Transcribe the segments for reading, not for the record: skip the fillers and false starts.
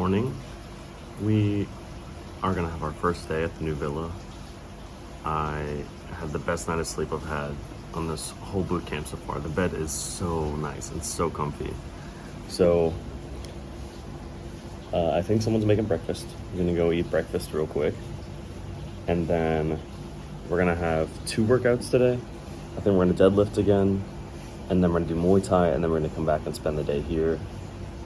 morning. We are gonna have our first day at the new villa. I had the best night of sleep I've had on this whole boot camp so far. The bed is so nice and so comfy. So I think someone's making breakfast. I'm gonna go eat breakfast real quick. And then we're gonna have 2 workouts today. I think we're gonna deadlift again, and then we're gonna do Muay Thai, and then we're gonna come back and spend the day here.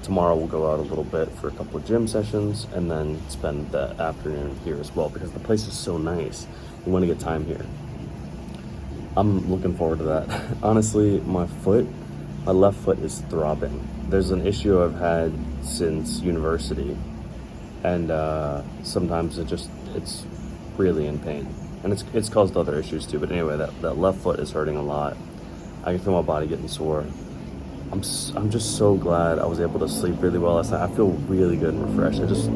Tomorrow we'll go out a little bit for a couple of gym sessions, and then spend the afternoon here as well, because the place is so nice. We wanna get time here. I'm looking forward to that. Honestly, my left foot is throbbing. There's an issue I've had since university, and sometimes it's really in pain, and it's caused other issues too. But anyway, that left foot is hurting a lot. I can feel my body getting sore. I'm just so glad I was able to sleep really well last night. I feel really good and refreshed. I just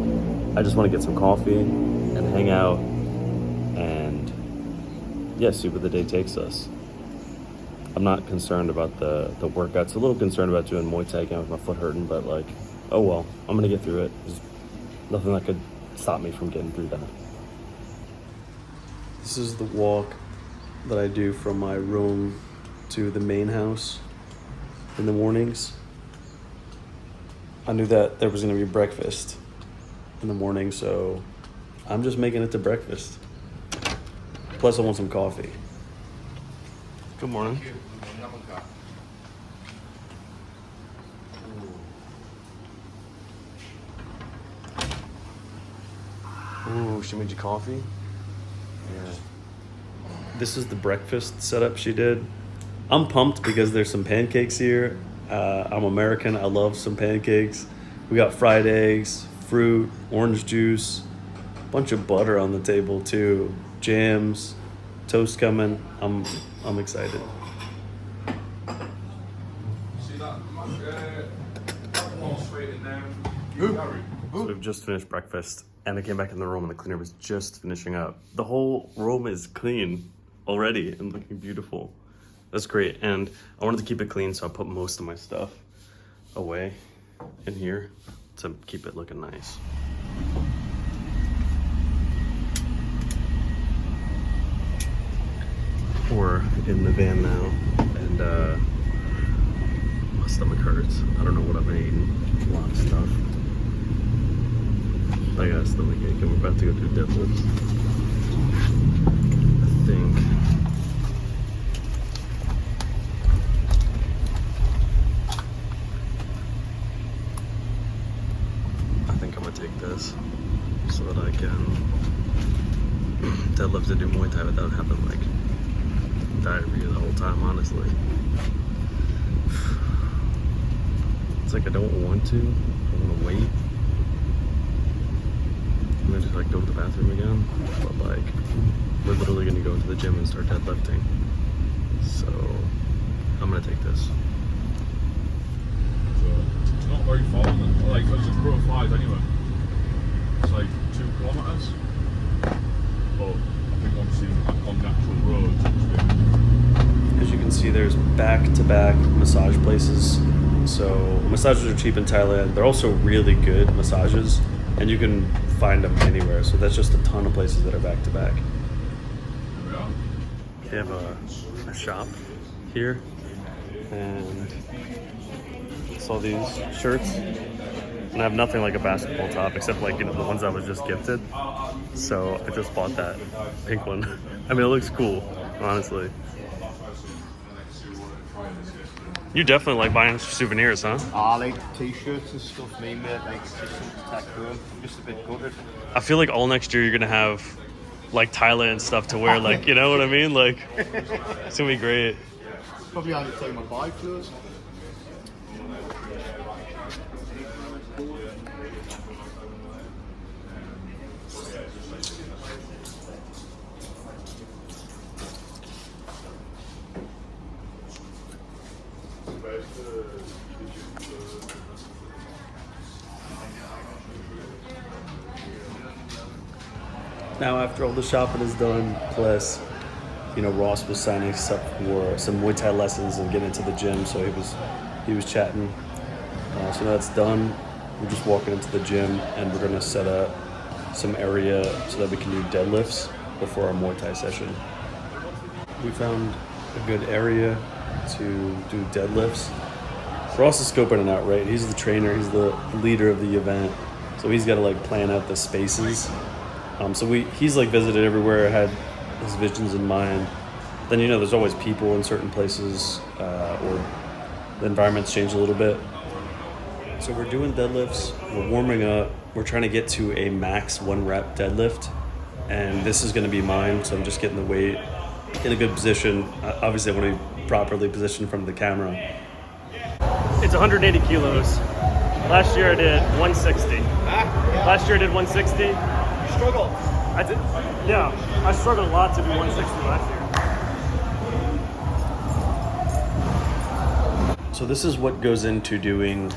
want to get some coffee and hang out and see what the day takes us. I'm not concerned about the workouts. A little concerned about doing Muay Thai again with my foot hurting, but like, oh well, I'm gonna get through it. There's nothing that could stop me from getting through that. This is the walk that I do from my room to the main house in the mornings. I knew that there was gonna be breakfast in the morning, so I'm just making it to breakfast. Plus I want some coffee. Good morning. Ooh, she made you coffee? Yeah. This is the breakfast setup she did. I'm pumped because there's some pancakes here. I'm American, I love some pancakes. We got fried eggs, fruit, orange juice, a bunch of butter on the table too, jams, toast coming. I'm excited. So we've just finished breakfast, and I came back in the room and the cleaner was just finishing up. The whole room is clean already and looking beautiful. That's great, and I wanted to keep it clean, so I put most of my stuff away in here to keep it looking nice. We're in the van now, and my stomach hurts. I don't know what I've been eating. A lot of stuff. I got a stomach ache, and we're about to go do deadlifts. I think I'm gonna take this so that I can deadlift and do Muay Thai without having like diarrhea the whole time, honestly. It's like I don't want to. I want to wait. I'm gonna just like go to the bathroom again. But like, we're literally gonna go to the gym and start deadlifting. So I'm gonna take this. So it's not very far, like as the crow flies anyway. It's like 2 kilometers. But I think obviously on natural roads it's been... As you can see, there's back-to-back massage places. So massages are cheap in Thailand. They're also really good massages, and you can find them anywhere. So that's just a ton of places that are back-to-back. They have a shop here, and I saw these shirts, and I have nothing like a basketball top except like, you know, the ones I was just gifted. So I just bought that pink one. I mean, it looks cool, honestly. You definitely like buying souvenirs, huh? I like t-shirts and stuff, mate, like it's just something to take home. I'm just a bit gutted. I feel like all next year you're gonna have like Thailand stuff to wear, like, you know what I mean? Like, it's gonna be great. Probably only take my bike clothes. Now, after all the shopping is done, plus, you know, Ross was signing us up for some Muay Thai lessons and getting into the gym, so he was chatting. So that's done. We're just walking into the gym and we're gonna set up some area so that we can do deadlifts before our Muay Thai session. We found a good area to do deadlifts. Ross is scoping it out, right? He's the trainer, he's the leader of the event, so he's got to like plan out the spaces. He's like visited everywhere, had his visions in mind. Then there's always people in certain places, or the environment's changed a little bit. So we're doing deadlifts, we're warming up, we're trying to get to a max 1 rep deadlift, and this is going to be mine. So I'm just getting the weight in a good position. Obviously, I want to be properly positioned in front of the camera. It's 180 kilos. Last year I did 160. Last year I did 160. You struggled. I did. Yeah, I struggled a lot to do 160 last year. So this is what goes into doing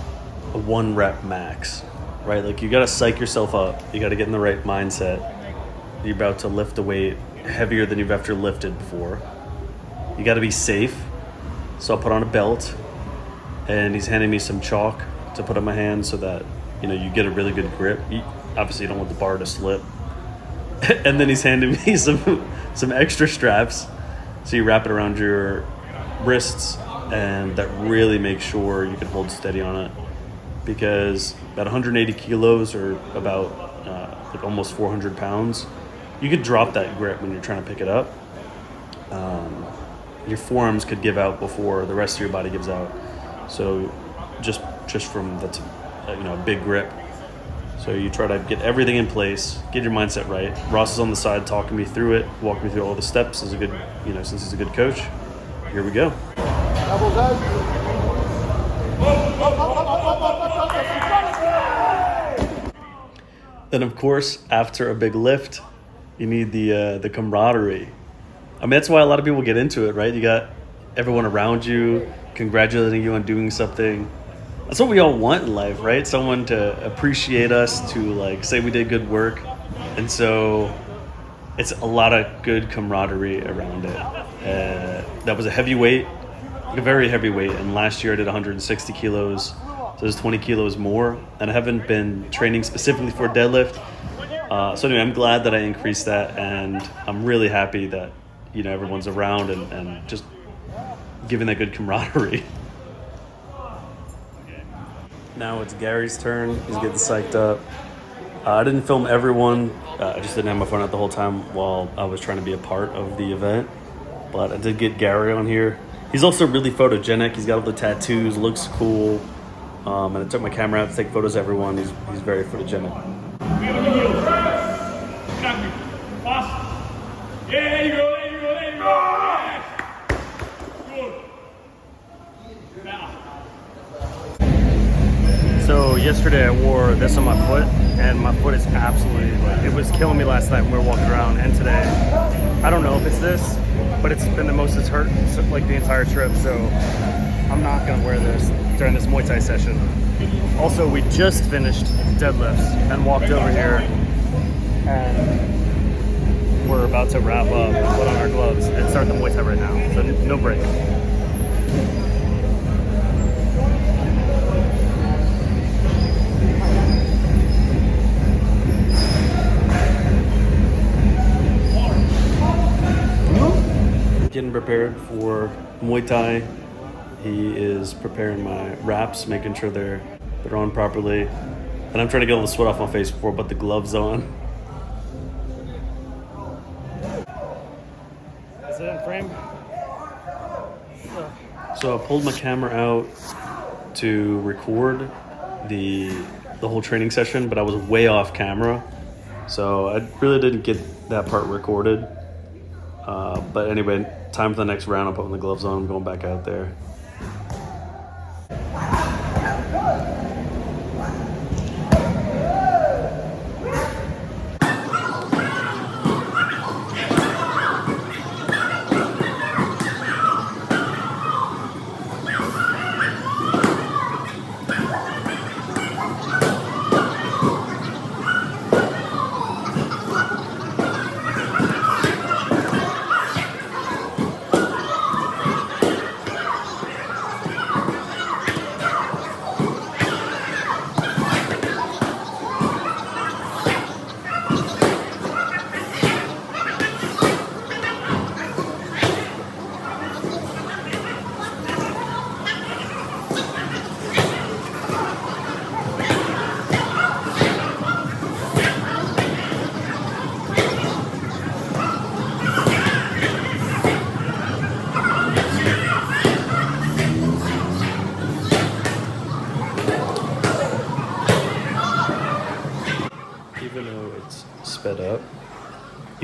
a 1 rep max, right? Like you got to psych yourself up. You got to get in the right mindset. You're about to lift a weight heavier than you've ever lifted before. You got to be safe. So I'll put on a belt, and he's handing me some chalk to put on my hand so that you get a really good grip. Obviously, you don't want the bar to slip. And then he's handing me some extra straps, so you wrap it around your wrists, and that really makes sure you can hold steady on it. Because about 180 kilos or about like almost 400 pounds, you could drop that grip when you're trying to pick it up. Your forearms could give out before the rest of your body gives out. So just from that's a big grip. So you try to get everything in place, get your mindset right. Ross is on the side talking me through it, walking me through all the steps as a good, since he's a good coach. Here we go. Then of course, after a big lift, you need the camaraderie. I mean, that's why a lot of people get into it, right? You got everyone around you congratulating you on doing something. That's what we all want in life, right? Someone to appreciate us, to like say we did good work. And so it's a lot of good camaraderie around it. That was a heavy weight, a very heavy weight. And last year I did 160 kilos. So there's 20 kilos more. And I haven't been training specifically for deadlift. So anyway, I'm glad that I increased that. And I'm really happy that, everyone's around and just giving that good camaraderie. Now it's Gary's turn. He's getting psyched up. I didn't film everyone. I just didn't have my phone out the whole time while I was trying to be a part of the event. But I did get Gary on here. He's also really photogenic. He's got all the tattoos, looks cool. And I took my camera out to take photos of everyone. He's very photogenic. There you go. So yesterday I wore this on my foot, and my foot is absolutely, it was killing me last night when we were walking around, and today, I don't know if it's this, but it's been the most it's hurt like the entire trip, so I'm not gonna wear this during this Muay Thai session. Also, we just finished deadlifts and walked over here, and we're about to wrap up, put on our gloves, and start the Muay Thai right now, so no break. Getting prepared for Muay Thai. He is preparing my wraps, making sure they're on properly. And I'm trying to get all the sweat off my face before I put the gloves on. Is it in frame? So I pulled my camera out to record the whole training session, but I was way off camera. So I really didn't get that part recorded. But anyway, time for the next round. I'm putting the gloves on. I'm going back out there.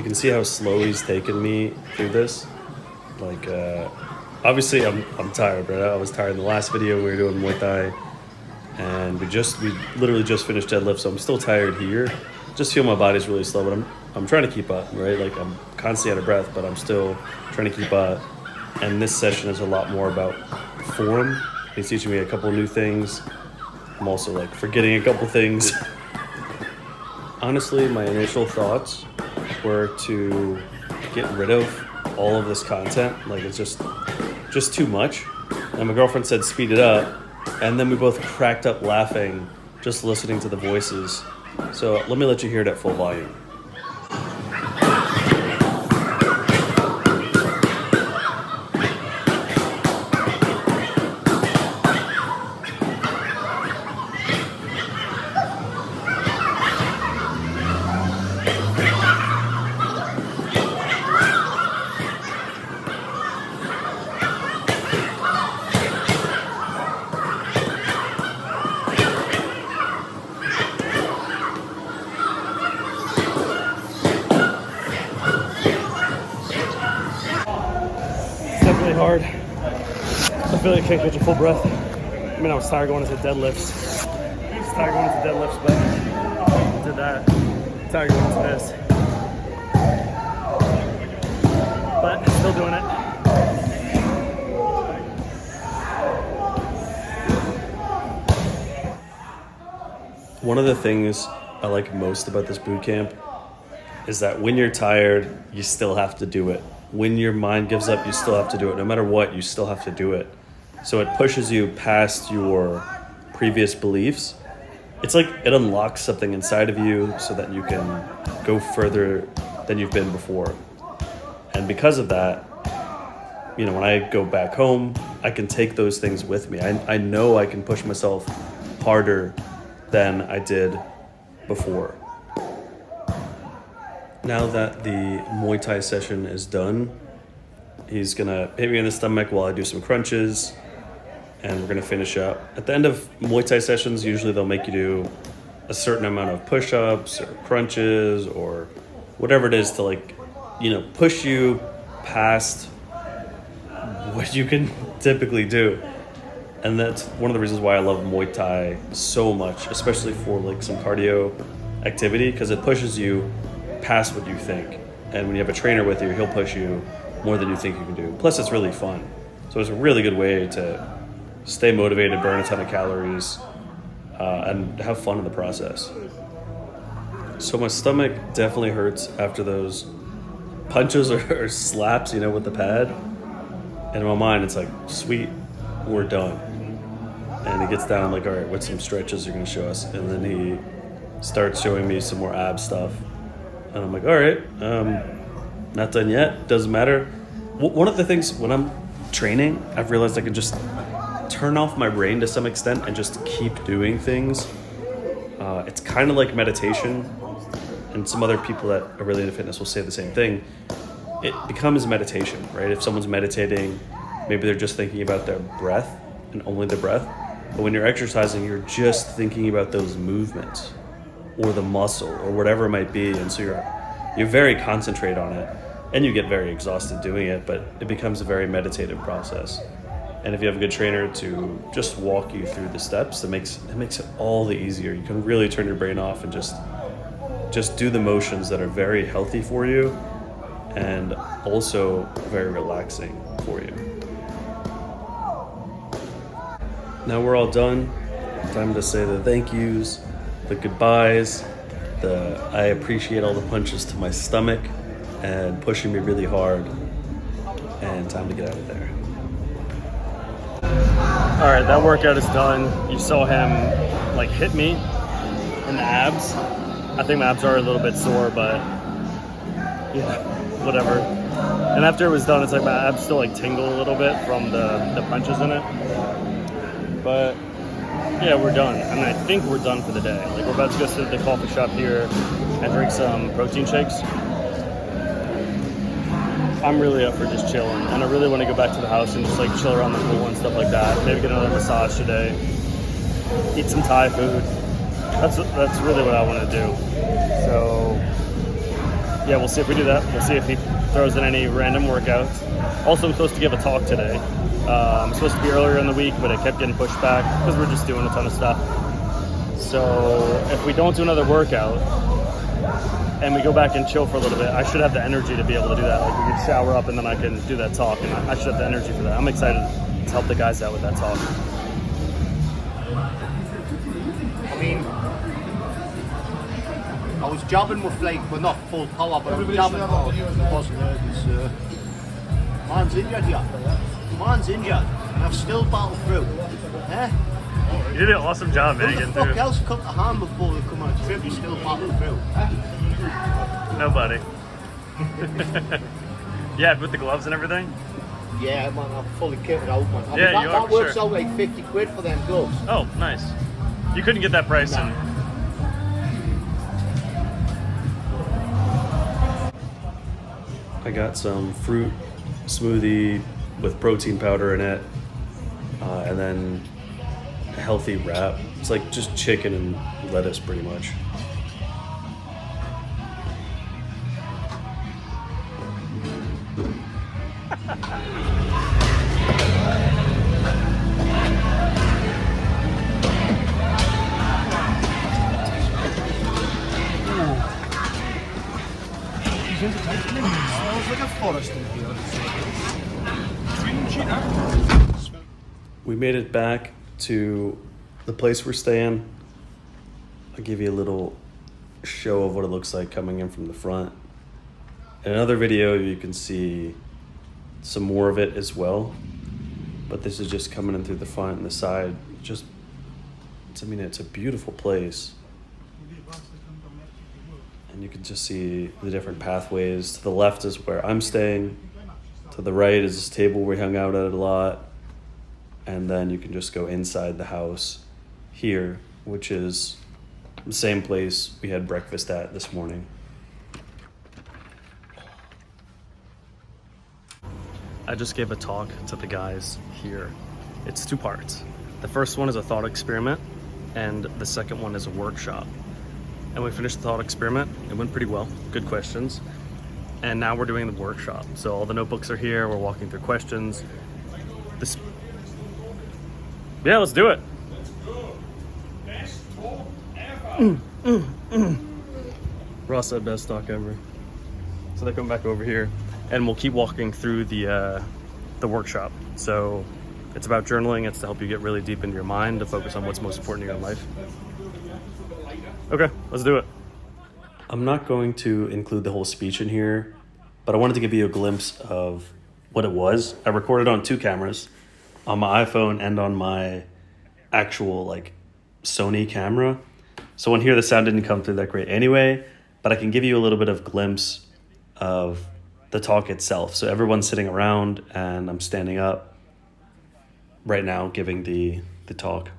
can see how slow he's taken me through this. Like, obviously I'm tired, right? I was tired in the last video. We were doing Muay Thai, and we literally just finished deadlift, so I'm still tired here. Just feel my body's really slow, but I'm trying to keep up, right? Like, I'm constantly out of breath, but I'm still trying to keep up. And this session is a lot more about form. He's teaching me a couple new things. I'm also like forgetting a couple things. Honestly, my initial thoughts were to get rid of all of this content. Like, it's just too much. And my girlfriend said speed it up, and then we both cracked up laughing just listening to the voices. So let me let you hear it at full volume. Hard. I feel like I can't catch a full breath. I mean, I was tired going into deadlifts. But did that. Tired going into this. But still doing it. One of the things I like most about this boot camp is that when you're tired, you still have to do it. When your mind gives up, you still have to do it. No matter what, you still have to do it. So it pushes you past your previous beliefs. It's like it unlocks something inside of you so that you can go further than you've been before. And because of that, you know, when I go back home, I can take those things with me. I know I can push myself harder than I did before. Now that the Muay Thai session is done, he's gonna hit me in the stomach while I do some crunches, and we're gonna finish up. At the end of Muay Thai sessions, usually they'll make you do a certain amount of push-ups or crunches or whatever it is to, like, you know, push you past what you can typically do. And that's one of the reasons why I love Muay Thai so much, especially for like some cardio activity, because it pushes you past what you think. And when you have a trainer with you, he'll push you more than you think you can do. Plus, it's really fun. So it's a really good way to stay motivated, burn a ton of calories, and have fun in the process. So my stomach definitely hurts after those punches or slaps, you know, with the pad. And in my mind, it's like, sweet, we're done. And he gets down like, all right, what's some stretches you're gonna show us? And then he starts showing me some more ab stuff. And I'm like, all right, not done yet, doesn't matter. One of the things when I'm training, I've realized I can just turn off my brain to some extent and just keep doing things. It's kind of like meditation, and some other people that are really into fitness will say the same thing. It becomes meditation, right? If someone's meditating, maybe they're just thinking about their breath and only the breath. But when you're exercising, you're just thinking about those movements or the muscle or whatever it might be. And so you're very concentrated on it, and you get very exhausted doing it, but it becomes a very meditative process. And if you have a good trainer to just walk you through the steps, it makes it all the easier. You can really turn your brain off and just do the motions that are very healthy for you and also very relaxing for you. Now we're all done. Time to say the thank yous, the goodbyes, I appreciate all the punches to my stomach and pushing me really hard, and time to get out of there. All right, that workout is done. You saw him like hit me in the abs. I think my abs are a little bit sore, but yeah, whatever. And after it was done, it's like my abs still like tingle a little bit from the punches in it. But yeah, we're done. I mean, I think we're done for the day. Like, we're about to go sit at the coffee shop here and drink some protein shakes. I'm really up for just chilling, and I really want to go back to the house and just like chill around the pool and stuff like that. Maybe get another massage today. Eat some Thai food. That's really what I want to do. So yeah, we'll see if we do that. We'll see if he throws in any random workouts. Also, I'm supposed to give a talk today. I'm supposed to be earlier in the week, but it kept getting pushed back because we're just doing a ton of stuff. So if we don't do another workout and we go back and chill for a little bit, I should have the energy to be able to do that. Like we can shower up and then I can do that talk, and I should have the energy for that. I'm excited to help the guys out with that talk. I mean, I was jobbing with like, well not full power, but I was jobbing, it wasn't hurting, so. Man's injured here. Man's injured, and I've still battled through. Eh? You did an awesome job, Who Megan. the fuck else cut the hand before they come on a trip? You still battled through. Nobody. Yeah, with the gloves and everything? Yeah, man, I'm fully kitted out, man. I mean, Yeah, you are, that works sure. out like 50 quid for them gloves. Oh, nice. You couldn't get that price in. I got some fruit smoothie with protein powder in it, and then a healthy wrap. It's like just chicken and lettuce pretty much. Smells like a forest in here. We made it back to the place we're staying. I'll give you a little show of what it looks like coming in from the front. In another video, you can see some more of it as well. But this is just coming in through the front and the side. It's a beautiful place. And you can just see the different pathways. To the left is where I'm staying. To the right is this table we hung out at a lot. And then you can just go inside the house here, which is the same place we had breakfast at this morning. I just gave a talk to the guys here. It's 2 parts. The first one is a thought experiment, and the second one is a workshop. And we finished the thought experiment. It went pretty well. Good questions. And now we're doing the workshop. So all the notebooks are here. We're walking through questions. Yeah, let's do it. Ross said best talk ever. So they're coming back over here, and we'll keep walking through the workshop. So it's about journaling. It's to help you get really deep into your mind, to focus on what's most important in your life. Okay, let's do it. I'm not going to include the whole speech in here, but I wanted to give you a glimpse of what it was. I recorded on 2 cameras, on my iPhone and on my actual Sony camera. So on here, the sound didn't come through that great anyway, but I can give you a little bit of glimpse of the talk itself. So everyone's sitting around and I'm standing up right now giving the talk.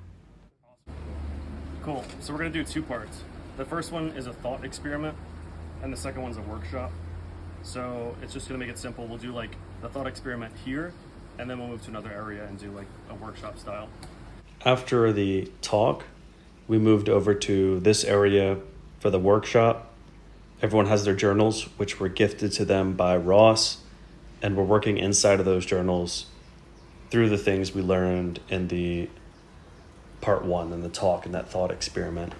Cool. So we're going to do 2 parts. The first one is a thought experiment, and the second one's a workshop. So it's just going to make it simple. We'll do the thought experiment here, and then we'll move to another area and do a workshop style. After the talk, we moved over to this area for the workshop. Everyone has their journals, which were gifted to them by Ross, and we're working inside of those journals through the things we learned in the part 1 and the talk and that thought experiment.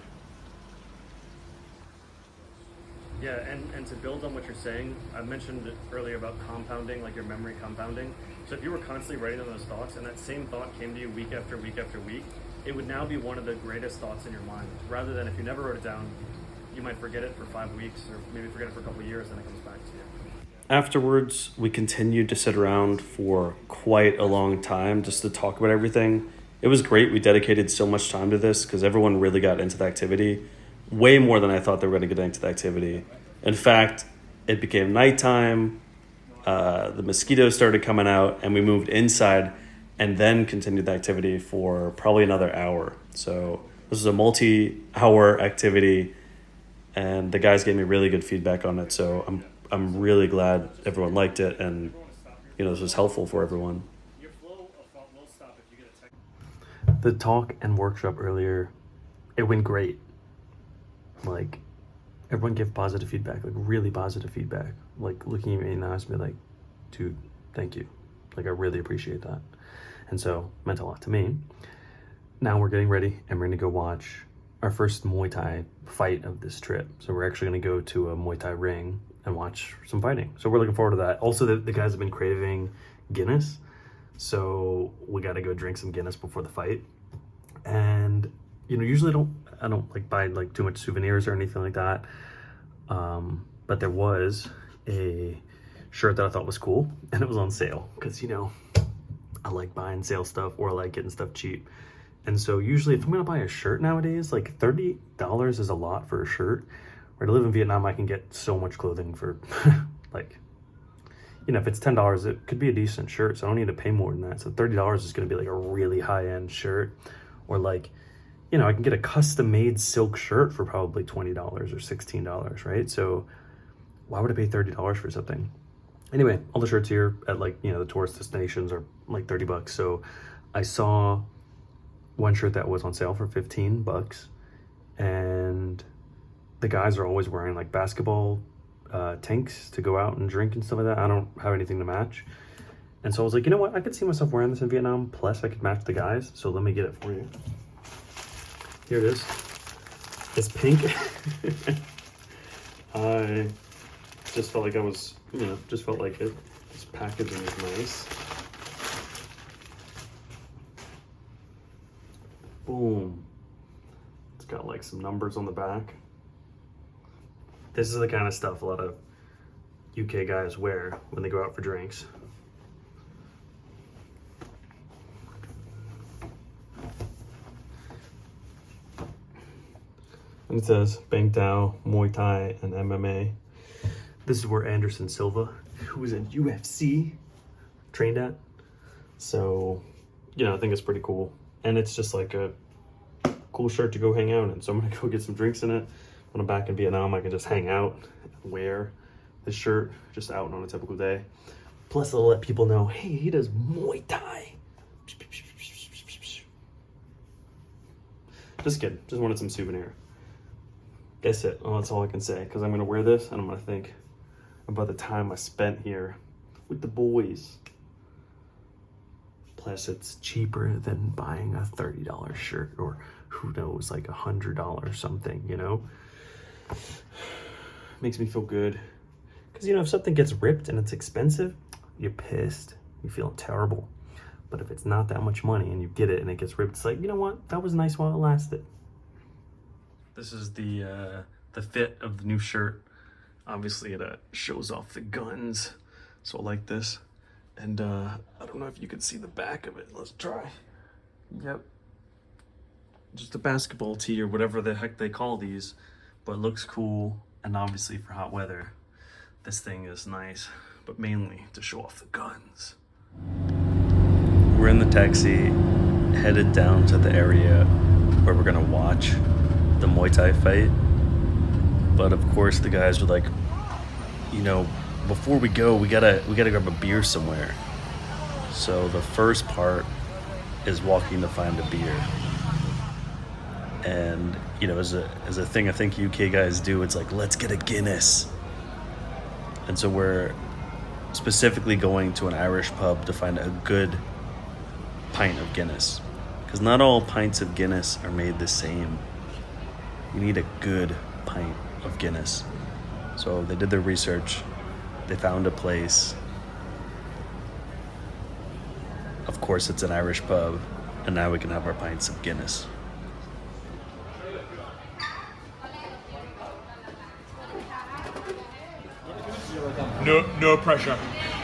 Yeah, and to build on what you're saying, I mentioned earlier about compounding, your memory compounding. So if you were constantly writing on those thoughts, and that same thought came to you week after week after week, it would now be one of the greatest thoughts in your mind. Rather than if you never wrote it down, you might forget it for 5 weeks, or maybe forget it for a couple of years, and it comes back to you. Afterwards, we continued to sit around for quite a long time just to talk about everything. It was great. We dedicated so much time to this because everyone really got into the activity, way more than I thought they were going to get into the activity. In fact, it became nighttime, the mosquitoes started coming out, and we moved inside and then continued the activity for probably another hour. So this was a multi-hour activity, and the guys gave me really good feedback on it. So I'm really glad everyone liked it, and this was helpful for everyone. The talk and workshop earlier, it went great. everyone gave positive feedback, like really positive feedback, like looking at me in the eyes and be like, dude, thank you. Like, I really appreciate that. And so it meant a lot to me. Now we're getting ready and we're gonna go watch our first Muay Thai fight of this trip. So we're actually gonna go to a Muay Thai ring and watch some fighting. So we're looking forward to that. Also, the guys have been craving Guinness. So we gotta go drink some Guinness before the fight. And, you know, usually I don't like buy like too much souvenirs or anything like that. But there was a shirt that I thought was cool and it was on sale because, you know, I like buying sale stuff or I like getting stuff cheap. And so usually if I'm gonna buy a shirt nowadays, like $30 is a lot for a shirt. Where to live in Vietnam, I can get so much clothing for like, you know, if it's $10, it could be a decent shirt. So I don't need to pay more than that. So $30 is gonna be like a really high-end shirt. Or like, you know, I can get a custom made silk shirt for probably $20 or $16, right? So why would I pay $30 for something? Anyway, all the shirts here at like, you know, the tourist destinations are like $30. So I saw one shirt that was on sale for $15, and the guys are always wearing like basketball tanks to go out and drink and stuff like that. I don't have anything to match. And so I was like, you know what? I could see myself wearing this in Vietnam. Plus I could match the guys. So let me get it for you. Here it is. It's pink. I just felt like I was, you know, just felt like it. This packaging is nice. Boom. It's got like some numbers on the back. This is the kind of stuff a lot of UK guys wear when they go out for drinks. And it says Bang Tao, Muay Thai, and MMA. This is where Anderson Silva, who was in UFC, trained at. So, you know, I think it's pretty cool. And it's just like a cool shirt to go hang out in. So I'm gonna go get some drinks in it. When I'm back in Vietnam, I can just hang out and wear this shirt just out on a typical day. Plus it'll let people know, hey, he does Muay Thai. Just kidding, just wanted some souvenir. That's it, that's all I can say. Cause I'm gonna wear this and I'm gonna think about the time I spent here with the boys. Plus it's cheaper than buying a $30 shirt or who knows, like $100 something, you know? Makes me feel good. Because, you know, if something gets ripped and it's expensive, you're pissed. You feel terrible. But if it's not that much money and you get it and it gets ripped, it's like, you know what? That was nice while it lasted. This is the fit of the new shirt. Obviously, it shows off the guns. So I like this. And I don't know if you can see the back of it. Let's try. Yep. Just a basketball tee or whatever the heck they call these. But it looks cool. And obviously for hot weather, this thing is nice. But mainly to show off the guns. We're in the taxi, headed down to the area where we're gonna watch the Muay Thai fight. But of course the guys were like, you know, before we go, we gotta grab a beer somewhere. So the first part is walking to find a beer. And, you know, as a thing I think UK guys do, it's like, let's get a Guinness. And so we're specifically going to an Irish pub to find a good pint of Guinness. Because not all pints of Guinness are made the same. You need a good pint of Guinness. So they did their research. They found a place. Of course, it's an Irish pub. And now we can have our pints of Guinness. No pressure.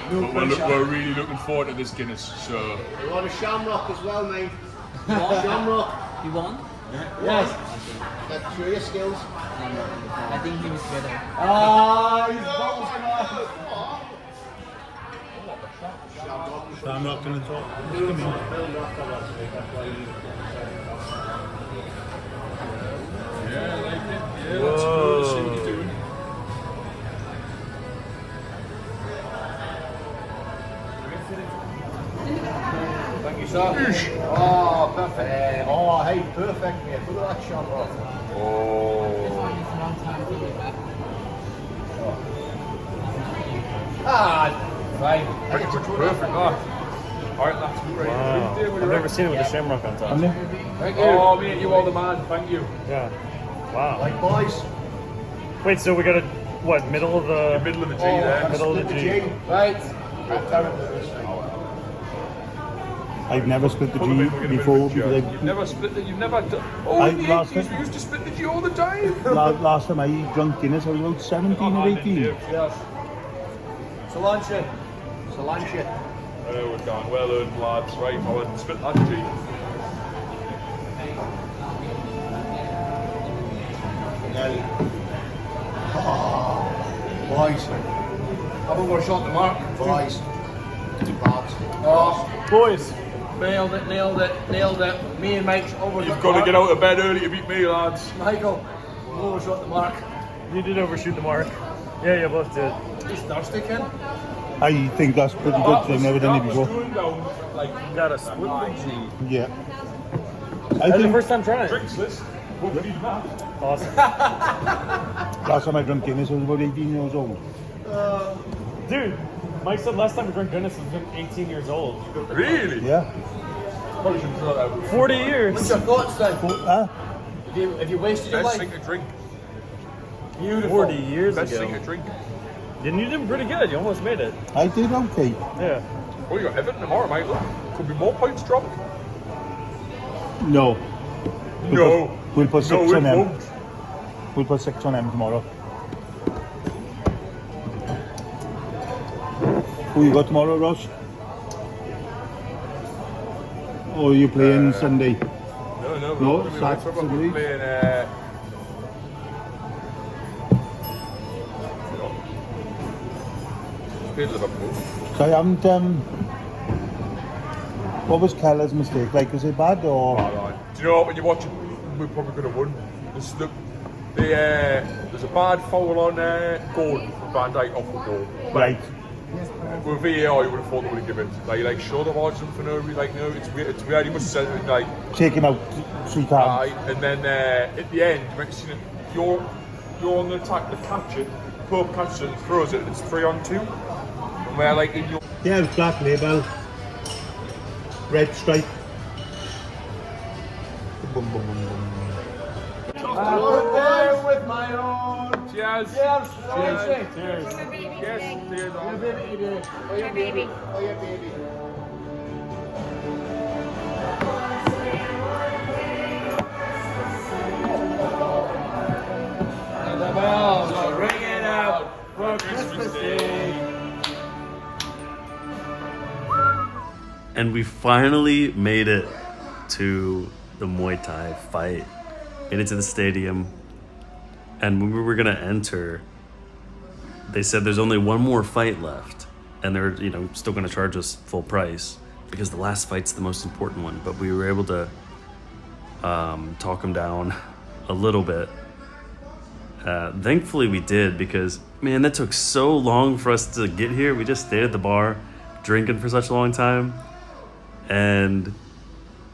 We're really looking forward to this Guinness. So We want a shamrock as well, mate. Shamrock. You won? Yes. That's through your skills. I think he was better. Ah, he's bottles I'm not going to talk. yeah, I like it. Yeah, that's good. See what you're doing. Thank you, sir. Oh, perfect. Oh, hey, perfect, mate. Look at that shamrock. Oh. long time to get back. Fine. Pretty much perfect, that. Alright, that's great. Wow. I've never seen it with a shamrock on top. Thank you. Oh, mate, you are the man. Thank you. Yeah. Wow. Like boys. Wait, so we got a, what, middle of the... Middle of the G Oh, there. Middle of the G. Right. I'm terrible at this thing. I've never split the Put them in, G we're gonna before move the G. because You've never split it, you've never done. Oh, in the 80s, we used to split the G all the time. last time I drunk Guinness I was about 17 or 18. Yes. Solange. Solange. Oh, we're gone. Well earned, lads. Right, I went and split that G. Boys. Haven't got a shot to mark. Boys. Lads. Oh, Boys. nailed it, nailed it, nailed it. Me and Mike's over. You've got to get out of bed early to beat me, lads. Michael, overshot the mark. You did overshoot the mark. Yeah, you both did. He's thirsty, Ken. I think that's pretty good because I've never done it before. Going down, like, Got a split the G. Yeah. I That's the think first time trying. drinks list. What did you have? Awesome. last time I drank Guinness I was about 18 years old. Dude, Mike said last time we drank Guinness was 18 years old. Really? Yeah. Probably shouldn't throw that out. 40 What's years. your thoughts then? Huh? If you wasted your Best life, thing to drink. beautiful. 40 years Best thing ago. to drink. And you did pretty good. You almost made it. I did okay. Yeah. Oh, you got Everton tomorrow, mate. Look, could be more points dropped. No. No. We'll put 6 No, on it them. won't. We'll put 6 on them tomorrow. Who you got tomorrow, Ross? Or are you playing Sunday? No, No, we're Saturday. playing. Played Liverpool. So I haven't. What was Keller's mistake? Like, was it bad or? Alright. Do you know what? When you watch it, we probably could have won. There's a bad foul on Gordon from Van Dijk off the goal. Right. With VAR, you would have thought they would have given it. Like, sure, there was something for no reason. Like, no, it's weird. It's weird. He must have said it, like, Take him out 3 times. and then at the end, you might have seen it. You're on the attack to catch it. Pope catches it and throws it, and it's 3-on-2. And we're like in your. Yeah, it was black label. Red stripe. Boom, boom, boom, boom. With my own. Cheers. Cheers. Cheers. Yes, cheers. Oh, your baby. Oh, your baby. And the bells are ringing out for Christmas Day. And we finally made it to the Muay Thai fight. Made it to the stadium. And when we were gonna enter, they said there's only one more fight left. And they're, still gonna charge us full price because the last fight's the most important one. But we were able to talk them down a little bit. Thankfully we did because, man, that took so long for us to get here. We just stayed at the bar drinking for such a long time. And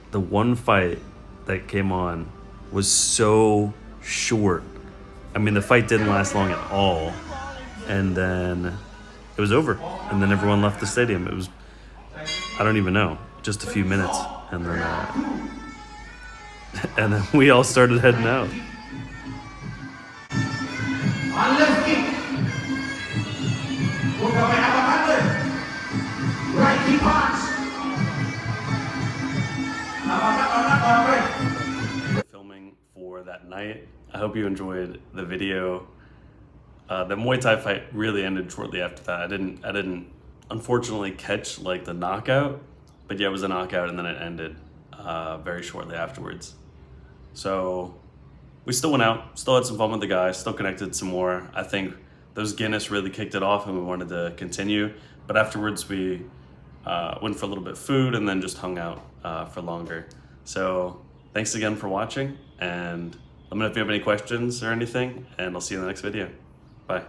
the one fight that came on was so short. I mean, the fight didn't last long at all. And then it was over. And then everyone left the stadium. It was, I don't even know, just a few minutes. And then we all started heading out. On left kick. Look how we have a right kick pass. Filming for that night. I hope you enjoyed the video. The Muay Thai fight really ended shortly after that. I didn't unfortunately catch like the knockout, but yeah, it was a knockout and then it ended very shortly afterwards. So we still went out, still had some fun with the guys, still connected some more. I think those Guinness really kicked it off and we wanted to continue. But afterwards we went for a little bit of food and then just hung out for longer. So thanks again for watching, and let me know if you have any questions or anything, and I'll see you in the next video. Bye.